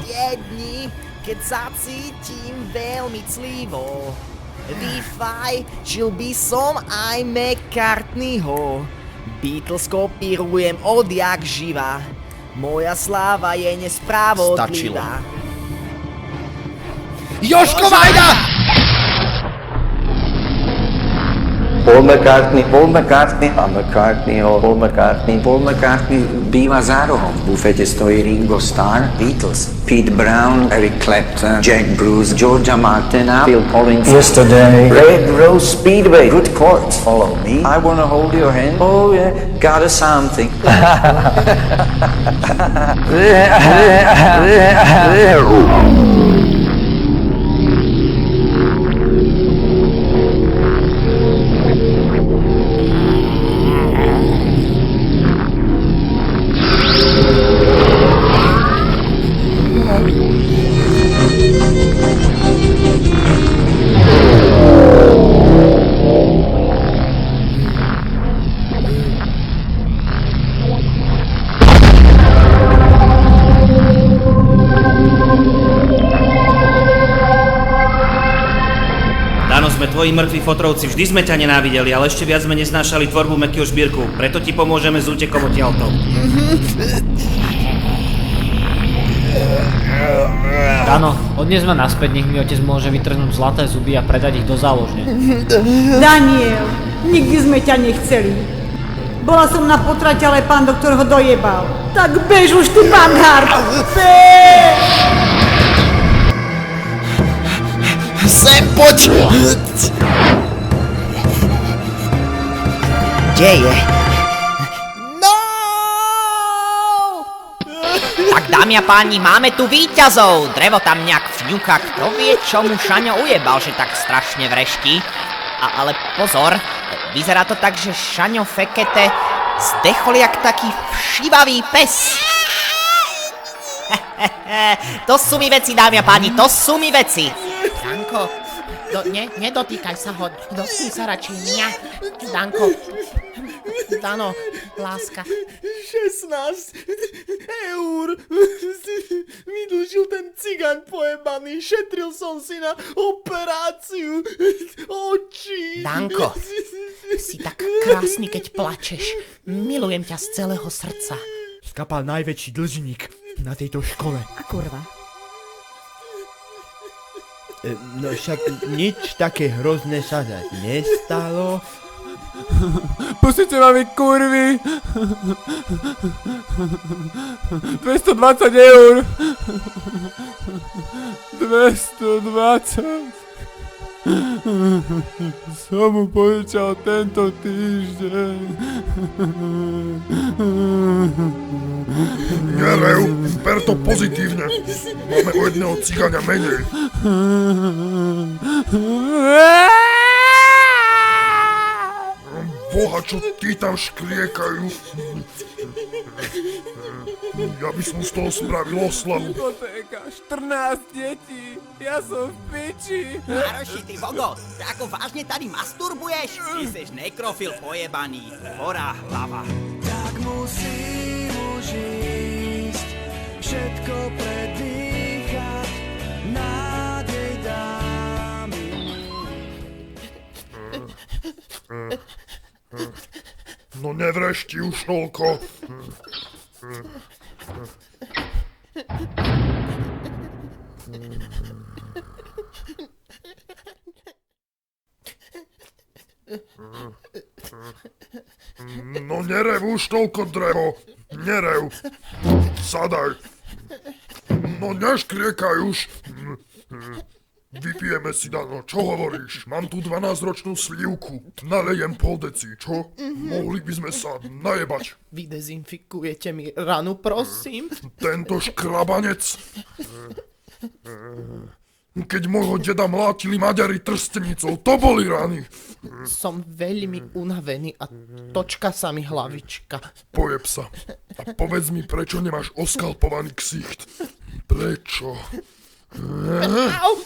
Jedni, keď sa cítim veľmi clivo. Vyfajčil by som aj McCartneyho. Beatles kopírujem odjak živa. Moja sláva je nespravodlivá. Jožko Vajda! Paul McCartney býva za rohom. V bufete stojí Ringo Starr, Beatles, Pete Brown, Eric Clapton, Jack Bruce, George Martin, Phil Collins, Yesterday, Red Rose Speedway, Good Chords, Follow Me, I Wanna Hold Your Hand, oh yeah, Got a Something. Áno, sme tvoji mŕtvi fotrovci, vždy sme ťa nenávideli, ale ešte viac sme neznášali tvorbu Mekyho Žbírku, preto ti pomôžeme s útekom odtiaľto. Dano, odnes ma naspäť, nech mi otec môže vytrhnúť zlaté zuby a predať ich do záložne. Daniel, nikdy sme ťa nechceli. Bola som na potrate, ale pán doktor ho dojebal. Tak bež už ty, pán Hart! Bež! Sem poď! Kde je? No! Tak dámy a páni, máme tu víťazov! Drevo tam nejak fňuka, kto vie, čo mu Šaňo ujebal, že tak strašne vrešti. Ale pozor, vyzerá to tak, že Šaňo Fekete zdechol jak taký všivavý pes. To sú mi veci, dámy a páni, to sú mi veci. Danko, nedotýkaj sa ho, dotkni sa radšej mňa. Danko, Dano, láska. 16 eur mi dlžil ten cigán pojebaný, šetril som si na operáciu očí. Danko, si tak krásny, keď plačeš. Milujem ťa z celého srdca. Skapal najväčší dlžník na tejto škole. A kurva. No však nič také hrozné sa nestalo. Pustite ma, vy kurvy! 220 eur! 220! Som mu požičal tento týždeň. Nerev, ber to pozitívne. Máme o jedného cigáňa menej. Boha, čo tí tam škriekajú? Ja by som z toho spravil oslavu. Hypotéka, 14 detí, ja som v piči. Maroši, ty vogo, ako vážne tady masturbuješ? Ty seš nekrofil pojebaný, horá hlava. Tak musím už ísť, všetko predýchať, nádej dám im. No nevrešti už toľko. No nerev už toľko, drevo. Nerev. Sadaj. No neškriekaj už. Vypijeme si, Dano, čo hovoríš? Mám tu 12-ročnú slivku. Nalejem pol deci, čo? Mohli by sme sa najebať. Vy dezinfikujete mi ranu, prosím. Tento škrabanec. Keď môjho deda mlátili Maďari trstenicou, to boli rany. Som veľmi unavený a točka sa mi hlavička. Pojeb sa. A povedz mi, prečo nemáš oskalpovaný ksicht? Prečo? Au!